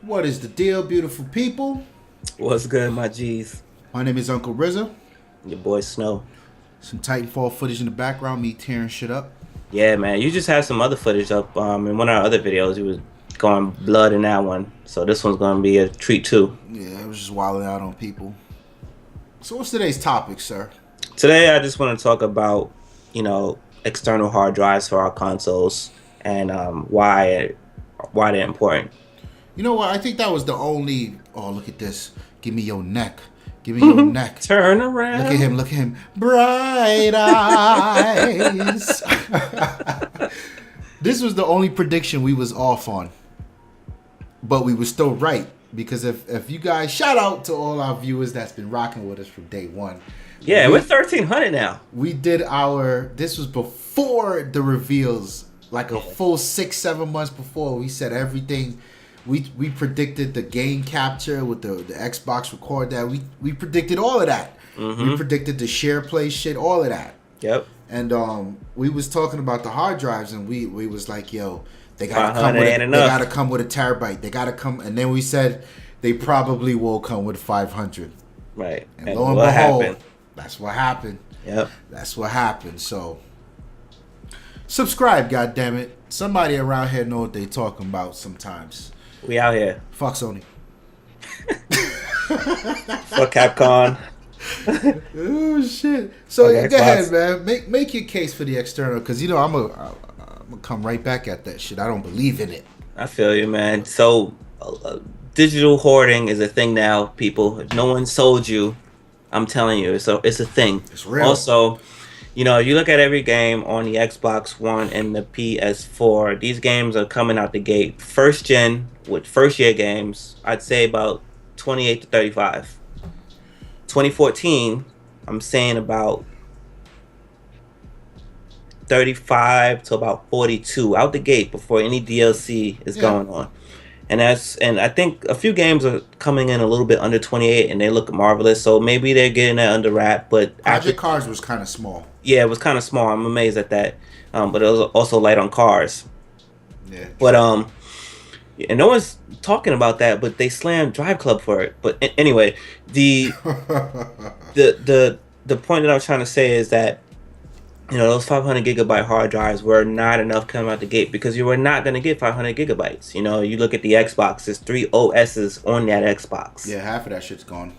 What is the deal, beautiful people? What's good, my G's? My name is Uncle Rza. Your boy Snow. Some Titanfall footage in the background, me tearing shit up. Yeah, man. You just had some other footage up in one of our other videos. You was going blood in that one. So this one's going to be a treat, too. Yeah, I was just wilding out on people. So what's today's topic, sir? Today, I just want to talk about, external hard drives for our consoles and why they're important. You know what? I think that was the only... Oh, look at this. Give me your neck. Give me your neck. Turn around. Look at him. Bright eyes. This was the only prediction we was off on. But we were still right. Because if you guys... Shout out to all our viewers that's been rocking with us from day one. Yeah, we're 1,300 now. We did this was before the reveals. Like a full 6-7 months before. We said everything... We predicted the game capture with the Xbox record that. We predicted all of that. Mm-hmm. We predicted the share play shit, all of that. Yep. And we was talking about the hard drives, and we was like, yo, they gotta come with a terabyte. They gotta come, and then we said they probably will come with 500. Right. And lo and behold, that's what happened. Yep. That's what happened. So subscribe, goddammit. Somebody around here know what they talking about sometimes. We out here. Fuck Sony. Fuck Capcom. Oh shit! So yeah, go ahead, man. Make your case for the external, because I'm gonna come right back at that shit. I don't believe in it. I feel you, man. So digital hoarding is a thing now, people. If no one sold you, I'm telling you, it's a thing. It's real. Also, you look at every game on the Xbox One and the PS4. These games are coming out the gate first gen with first year games. I'd say about 28 to 35. 2014, I'm saying about 35 to about 42 out the gate before any DLC is going on. And I think a few games are coming in a little bit under 28 and they look marvelous. So maybe they're getting that under wrap. But Project Cars was kind of small. Yeah, it was kind of small. I'm amazed at that. But it was also light on cars. Yeah. But and no one's talking about that. But they slammed Drive Club for it. But anyway, the point that I was trying to say is that those 500 gigabyte hard drives were not enough coming out the gate, because you were not going to get 500 gigabytes. You look at the Xbox, there's 3 OSs on that Xbox. Yeah, half of that shit's gone.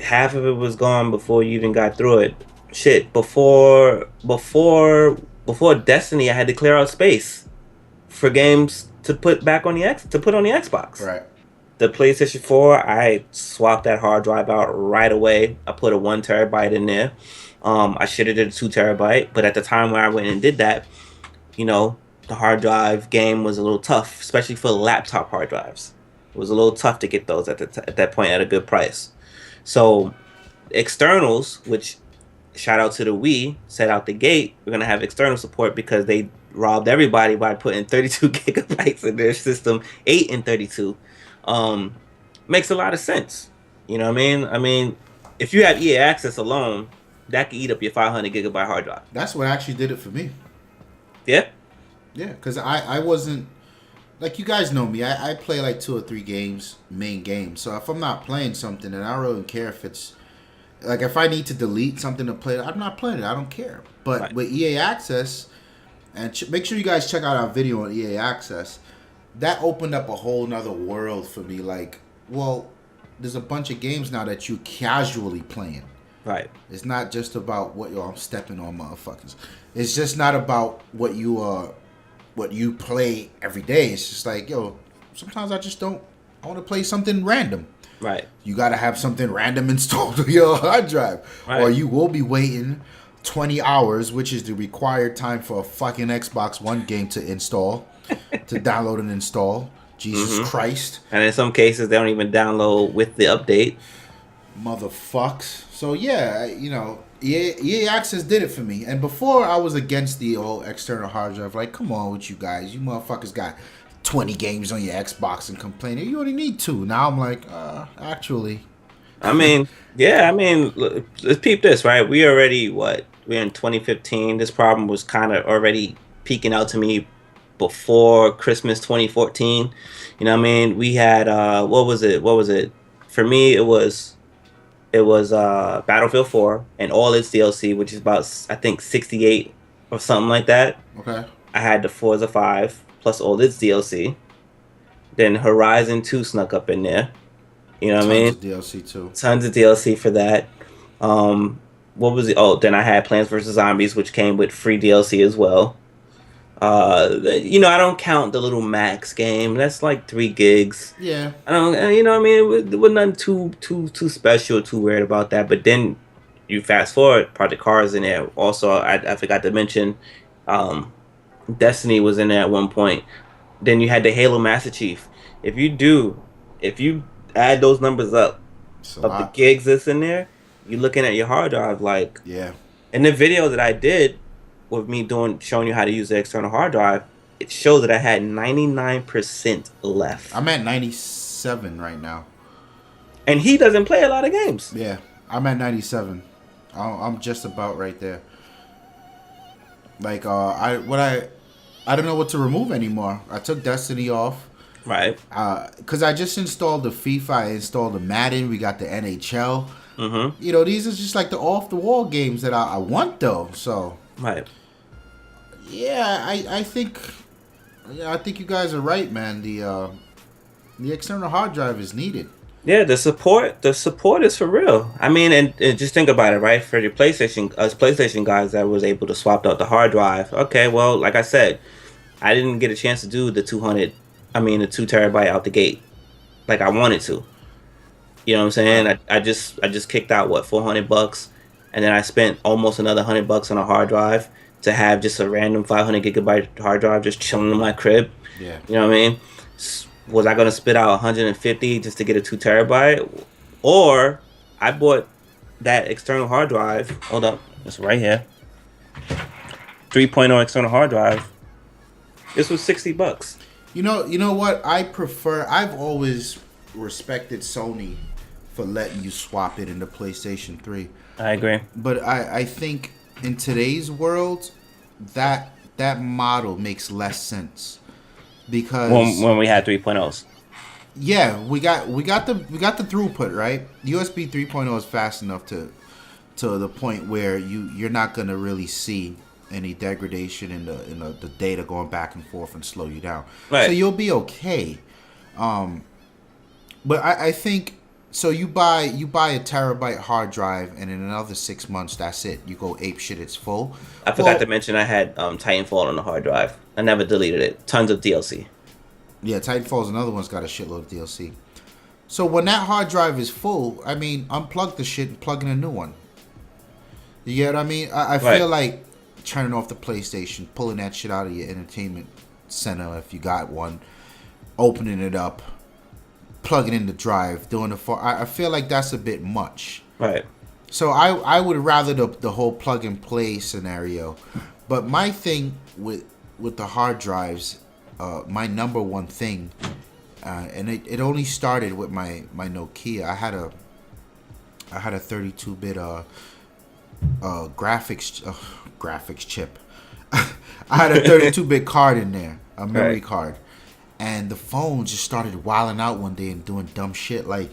Half of it was gone before you even got through it. Shit, before Destiny, I had to clear out space for games to put back on the Xbox. Right. The PlayStation 4, I swapped that hard drive out right away. I put a 1 terabyte in there. I should have did a 2 terabyte, but at the time where I went and did that, the hard drive game was a little tough, especially for laptop hard drives. It was a little tough to get those at that point at a good price. So externals, which shout out to the Wii, set out the gate, we're gonna have external support because they robbed everybody by putting 32 gigabytes in their system, 8 and 32. Makes a lot of sense. You know what I mean? I mean, if you have EA Access alone, that could eat up your 500 gigabyte hard drive. That's what actually did it for me. Yeah? Yeah, because I wasn't... Like, you guys know me. I play like 2 or 3 main games. So if I'm not playing something, then I don't really care if it's... Like, if I need to delete something to play, I'm not playing it. I don't care. But right. With EA Access, and make sure you guys check out our video on EA Access, that opened up a whole nother world for me. Like, well, there's a bunch of games now that you casually playing. Right. It's not just about I'm stepping on motherfuckers. It's just not about what you play every day. It's just like, sometimes I want to play something random. Right. You got to have something random installed on your hard drive. Right. Or you will be waiting 20 hours, which is the required time for a fucking Xbox One game to install, to download and install. Jesus Christ. And in some cases, they don't even download with the update. Motherfucks. So yeah, EA Access did it for me. And before, I was against the old external hard drive. Like, come on with you guys. You motherfuckers got 20 games on your Xbox and complaining. You only need 2. Now I'm like, actually. I mean, let's peep this, right? We already, we're in 2015. This problem was kind of already peeking out to me before Christmas 2014. You know what I mean? We had what was it? What was it? For me, it was Battlefield 4 and all its DLC, which is about I think 68 or something like that. Okay. I had the Forza 5 plus all its DLC. Then Horizon 2 snuck up in there. You know what I mean? Tons of DLC too. Tons of DLC for that. What was it? Oh, then I had Plants vs Zombies, which came with free DLC as well. I don't count the little Max game. That's like 3 gigs. Yeah. I don't, you know what I mean? It was nothing too special, too weird about that. But then you fast forward, Project Cars in there. Also, I forgot to mention, Destiny was in there at one point. Then you had the Halo Master Chief. If you add those numbers up of the gigs that's in there, you're looking at your hard drive like, yeah. In the video that I did with me showing you how to use the external hard drive, it showed that I had 99% left. I'm at 97 right now. And he doesn't play a lot of games. Yeah, I'm at 97. I'm just about right there. Like I don't know what to remove anymore. I took Destiny off. Right. Because I just installed the FIFA, I installed the Madden, we got the NHL. Mm-hmm. You know, these are just like the off-the-wall games that I want, though. So, right. Yeah, I think you guys are right, man. The external hard drive is needed. Yeah, the support is for real. I mean, and just think about it, right? For the PlayStation guys that was able to swap out the hard drive. Okay, well, like I said, I didn't get a chance to do the 2 terabyte out the gate, like I wanted to. You know what I'm saying? I just kicked out $400, and then I spent almost another $100 on a hard drive to have just a random 500 gigabyte hard drive just chilling in my crib. Yeah. You know what I mean? Was I gonna spit out 150 just to get a 2 terabyte, or I bought that external hard drive? Hold up, it's right here. 3.0 external hard drive. This was $60. You know what? I've always respected Sony for letting you swap it into PlayStation 3. I agree. But I think in today's world, that model makes less sense. Because when we had 3.0s. Yeah, we got the throughput, right? USB 3.0 is fast enough to the point where you're not gonna really see any degradation in the data going back and forth and slow you down. Right. So you'll be okay. But I think so. You buy a terabyte hard drive, and in another 6 months, that's it. You go ape shit. It's full. I forgot to mention I had Titanfall on the hard drive. I never deleted it. Tons of DLC. Yeah, Titanfall's another one's got a shitload of DLC. So when that hard drive is full, I mean, unplug the shit and plug in a new one. You get what I mean? I feel like turning off the PlayStation, pulling that shit out of your entertainment center if you got one, opening it up, plugging in the drive, doing the I feel like that's a bit much. Right. So I would rather the whole plug and play scenario. But my thing with the hard drives, my number one thing, and it only started with my Nokia. I had a 32-bit graphics chip. I had a 32-bit card in there, a memory card, and the phone just started wilding out one day and doing dumb shit like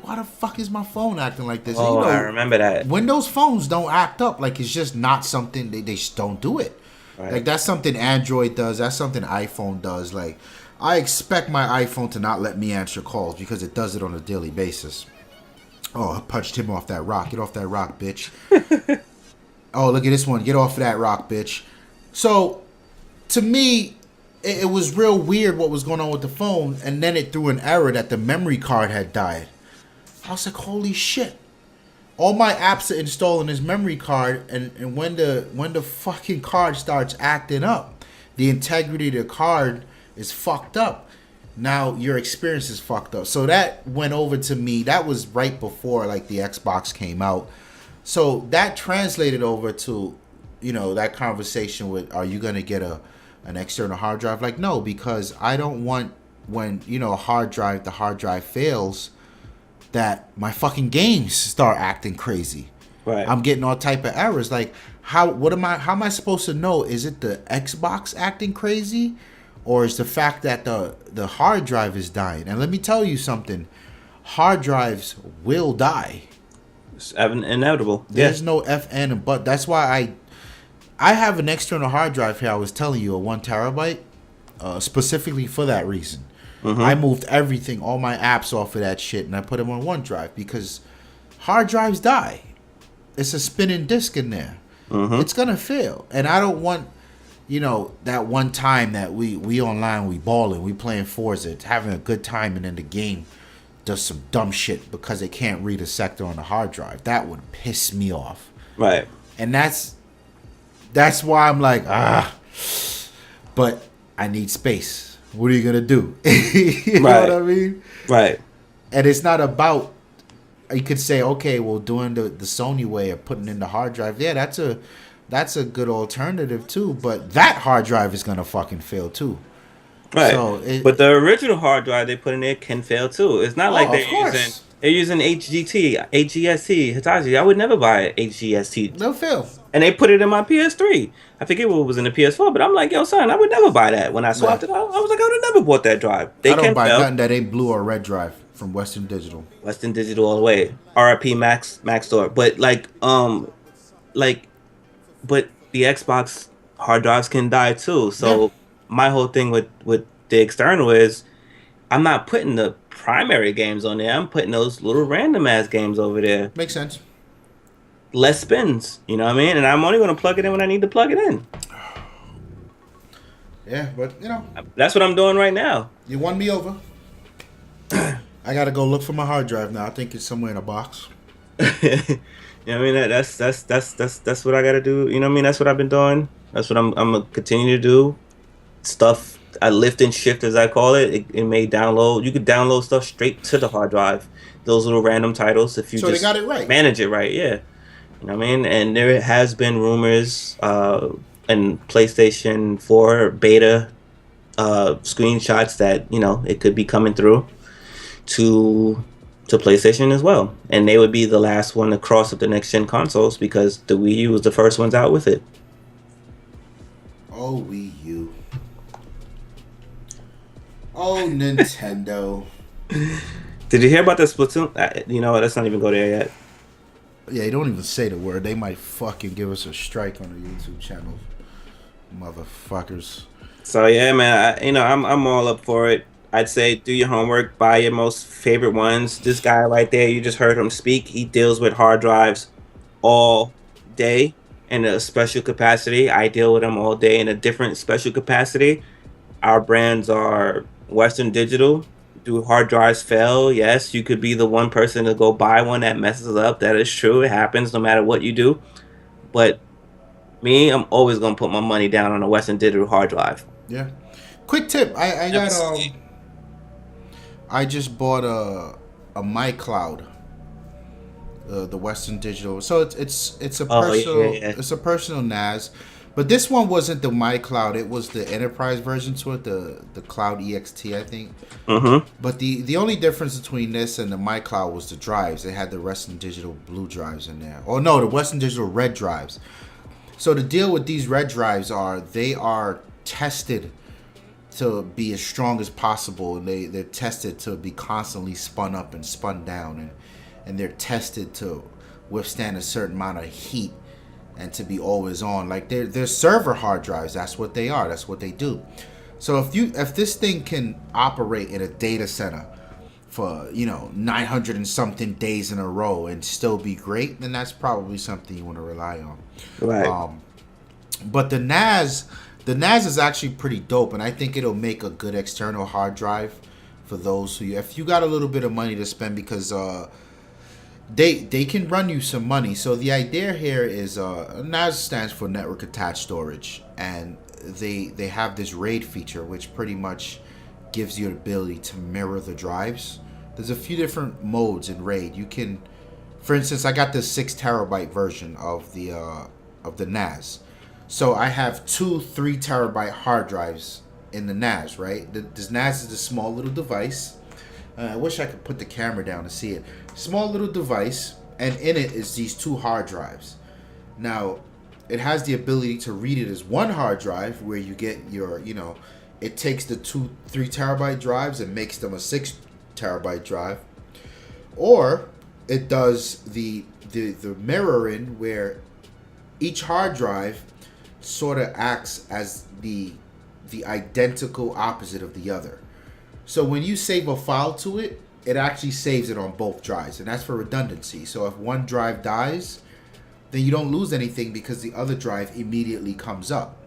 why the fuck is my phone acting like this? Oh, I remember that. Windows phones don't act up. Like, it's just not something, they just don't do it. Right. Like, that's something Android does. That's something iPhone does. Like, I expect my iPhone to not let me answer calls because it does it on a daily basis. Oh, I punched him off that rock. Get off that rock, bitch. Oh, look at this one. Get off of that rock, bitch. So, to me, it was real weird what was going on with the phone. And then it threw an error that the memory card had died. I was like, holy shit. All my apps are installed on this memory card, and when the fucking card starts acting up, the integrity of the card is fucked up. Now your experience is fucked up. So that went over to me. That was right before like the Xbox came out. So that translated over to, that conversation with, are you gonna get an external hard drive? Like, no, because I don't want when the hard drive fails, that my fucking games start acting crazy. Right. I'm getting all type of errors. Like, how am I supposed to know? Is it the Xbox acting crazy, or is the fact that the hard drive is dying? And let me tell you something, hard drives will die. It's inevitable. There's no if and but. That's why I have an external hard drive here. I was telling you, a 1 terabyte, specifically for that reason. I moved everything, all my apps off of that shit, and I put them on OneDrive because hard drives die. It's a spinning disk in there. It's gonna fail, and I don't want, that one time that we online, we balling, we playing Forza, having a good time, and then the game does some dumb shit because they can't read a sector on the hard drive. That would piss me off. Right. And that's why I'm like, but I need space. What are you gonna do? You know what I mean? Right. And it's not about, you could say, okay, well, doing the Sony way of putting in the hard drive, yeah, that's a good alternative too. But that hard drive is gonna fucking fail too. Right. So but the original hard drive they put in there can fail too. It's not like they're using HGZcast, Hitachi. I would never buy an HGZcast. They'll fail. And they put it in my PS3. I forget what was in the PS4, but I'm like, yo, son, I would never buy that. When I swapped it out, I was like, I would have never bought that drive. I don't buy nothing that ain't blue or red drive from Western Digital. Western Digital all the way. RIP Max Store. But but the Xbox hard drives can die too. So my whole thing with the external is I'm not putting the primary games on there. I'm putting those little random ass games over there. Makes sense. Less spins, you know what I mean? And I'm only going to plug it in when I need to plug it in. Yeah, but that's what I'm doing right now. You won me over. I got to go look for my hard drive now. I think it's somewhere in a box. You know what I mean? That's what I got to do. You know what I mean? That's what I've been doing. That's what I'm going to continue to do. Stuff I lift and shift, as I call it. It may download. You could download stuff straight to the hard drive. Those little random titles, if you they got it right. Manage it right, yeah. You know what I mean? And there has been rumors and PlayStation 4 beta screenshots that it could be coming through to PlayStation as well, and they would be the last one to cross up the next gen consoles because the Wii U was the first ones out with it. Oh, Wii U. Oh, Nintendo. Did you hear about the Splatoon? You know what? Let's not even go there yet. Yeah, you don't even say the word. They might fucking give us a strike on the YouTube channel, motherfuckers. So yeah, man. I'm all up for it. I'd say do your homework, buy your most favorite ones. This guy right there, you just heard him speak. He deals with hard drives all day in a special capacity. I deal with them all day in a different special capacity. Our brands are Western Digital. Do hard drives fail? Yes, you could be the one person to go buy one that messes up. That is true. It happens no matter what you do. But me, I'm always gonna put my money down on a Western Digital hard drive. Yeah. Quick tip. I just bought a MyCloud. The Western Digital. So it's a personal it's a personal NAS. But this one wasn't the MyCloud. It was the enterprise version to it, the Cloud EXT, I think. But the only difference between this and the MyCloud was the drives. They had the Western Digital blue drives in there. Oh no, the Western Digital red drives. So the deal with these red drives they are tested to be as strong as possible. They're tested to be constantly spun up and spun down, and they're tested to withstand a certain amount of heat and to be always on. Like they're server hard drives. That's what they are. That's what they do. So if this thing can operate in a data center for 900 and something days in a row and still be great, then that's probably something you want to rely on. Right. But the NAS is actually pretty dope, and I think it'll make a good external hard drive for those if you got a little bit of money to spend, because they can run you some money. So the idea here is NAS stands for network attached storage, and they have this RAID feature which pretty much gives you the ability to mirror the drives. There's a few different modes in RAID. You can, for instance, I got the 6 terabyte version of the NAS. So I have 2 3 terabyte hard drives in the NAS, right? This NAS is a small little device. I wish I could put the camera down to see it. Small little device, and in it is these 2 hard drives. Now, it has the ability to read it as one hard drive, where you get your, it takes the 3 terabyte drives and makes them a 6 terabyte drive, or it does the mirroring, where each hard drive sort of acts as the identical opposite of the other. So when you save a file to it, it actually saves it on both drives, and that's for redundancy. So if one drive dies, then you don't lose anything because the other drive immediately comes up.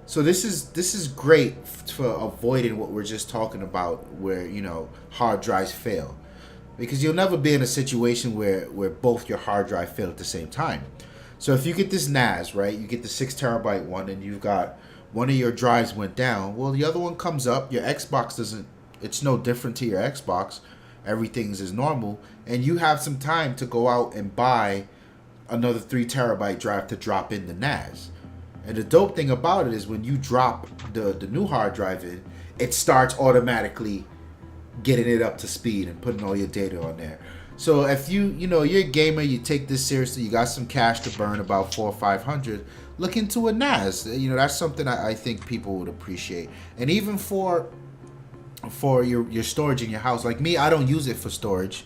So this is great for avoiding what we're just talking about, where hard drives fail, because you'll never be in a situation where both your hard drive fail at the same time. So if you get this NAS, right, you get the 6 terabyte one, and you've got one of your drives went down, well, the other one comes up. Your Xbox doesn't. It's no different to your Xbox. Everything's as normal, and you have some time to go out and buy another 3 terabyte drive to drop in the NAS. And the dope thing about it is when you drop the new hard drive in, it starts automatically getting it up to speed and putting all your data on there. So if you're a gamer, you take this seriously, you got some cash to burn, about $400 or $500, look into a NAS. That's something I think people would appreciate. And even for your storage in your house, like me, I don't use it for storage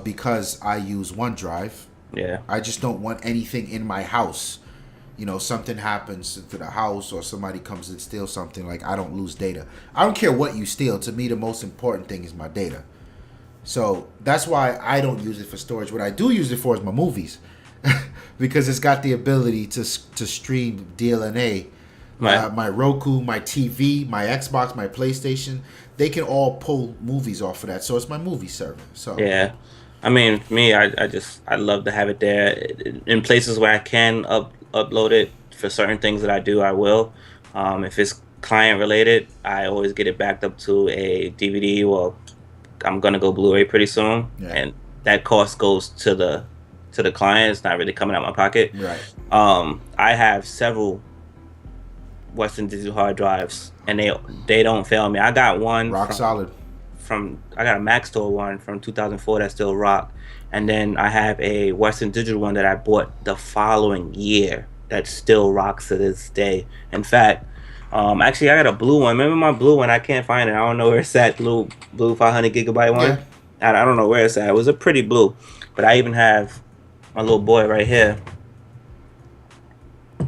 because I use OneDrive. Yeah. I just don't want anything in my house. Something happens to the house or somebody comes and steals something, like I don't lose data. I don't care what you steal. To me, the most important thing is my data. So that's why I don't use it for storage. What I do use it for is my movies, because it's got the ability to stream DLNA. My Roku, my TV, my Xbox, my PlayStation, they can all pull movies off of that. So it's my movie server. So yeah. I mean, for me, I love to have it there in places where I can upload it. For certain things that I do, I will. If it's client related, I always get it backed up to a DVD. Well, I'm gonna go Blu-ray pretty soon, and that cost goes to the client. It's not really coming out of my pocket. Right. I have several Western Digital hard drives, and they don't fail me. I got one solid. I got a Maxtor one from 2004 that still rock, and then I have a Western Digital one that I bought the following year that still rocks to this day. In fact, actually I got a blue one. Remember my blue one? I can't find it. I don't know where it's at. Blue 500 gigabyte one. Yeah. I don't know where it's at. It was a pretty blue, but I even have my little boy right here.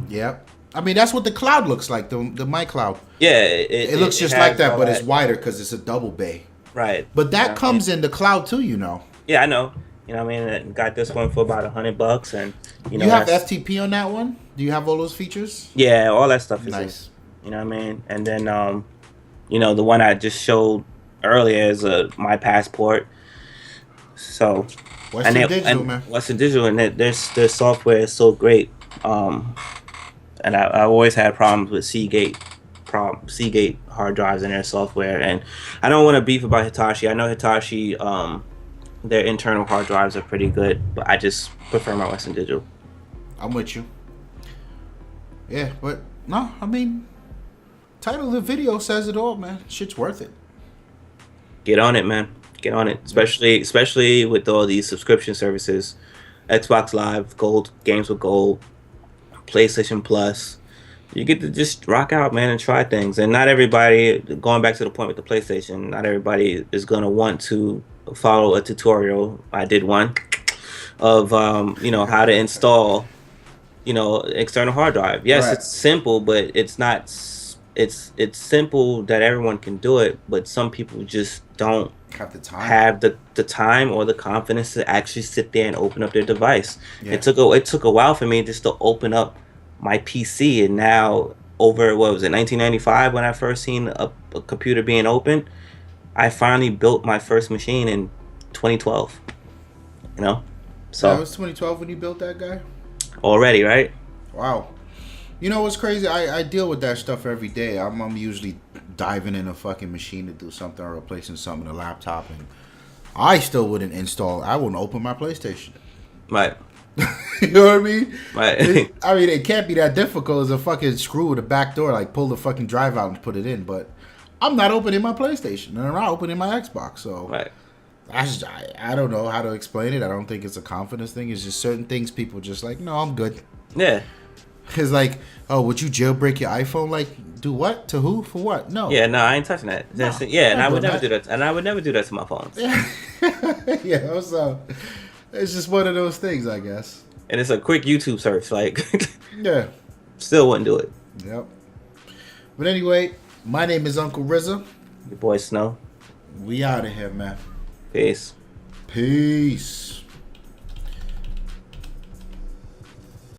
Yep. I mean, that's what the cloud looks like. The My Cloud. Yeah, it looks just like that, but it's wider because it's a double bay. Right. But that comes in the cloud too, Yeah, I know. I mean, got this one for about $100, and you have FTP on that one. Do you have all those features? Yeah, all that stuff is nice. You know what I mean? And then, the one I just showed earlier is My Passport. So Western Digital, man. Western Digital, and their software is so great. And I always had problems with Seagate hard drives in their software, and I don't want to beef about Hitachi. I know Hitachi, their internal hard drives are pretty good, but I just prefer my Western Digital. I'm with you. Yeah, but no, I mean, title of the video says it all, man. Shit's worth it. Get on it, man. Get on it, especially with all these subscription services, Xbox Live, Gold, Games with Gold, PlayStation Plus. You get to just rock out, man, and try things. And not everybody, going back to the point with the PlayStation, not everybody is going to want to follow a tutorial. I did one of, how to install, external hard drive. Yes, right. It's simple, but it's not, it's simple that everyone can do it, but some people just don't have the time or the confidence to actually sit there and open up their device. Yeah. It took a while for me just to open up my PC, and now over 1995 when I first seen a computer being open, I finally built my first machine in 2012. So that was 2012 when you built that guy. Already, right? Wow. You know what's crazy? I deal with that stuff every day. I'm usually diving in a fucking machine to do something or replacing something in a laptop, and I still wouldn't install. I wouldn't open my PlayStation. Right. You know what I mean? Right. It can't be that difficult as a fucking screw with a back door, like pull the fucking drive out and put it in. But I'm not opening my PlayStation, and I'm not opening my Xbox. So right. I don't know how to explain it. I don't think it's a confidence thing. It's just certain things people just like, no, I'm good. Yeah. It's like, oh, would you jailbreak your iPhone? Like, do what? To who? For what? No. Yeah, no, I ain't touching that. No, And I would never do that. And I would never do that to my phones. Yeah, so it's just one of those things, I guess. And it's a quick YouTube search. Like, yeah. Still wouldn't do it. Yep. But anyway, my name is Uncle Rza. Your boy Snow. We out of here, man. Peace. Peace.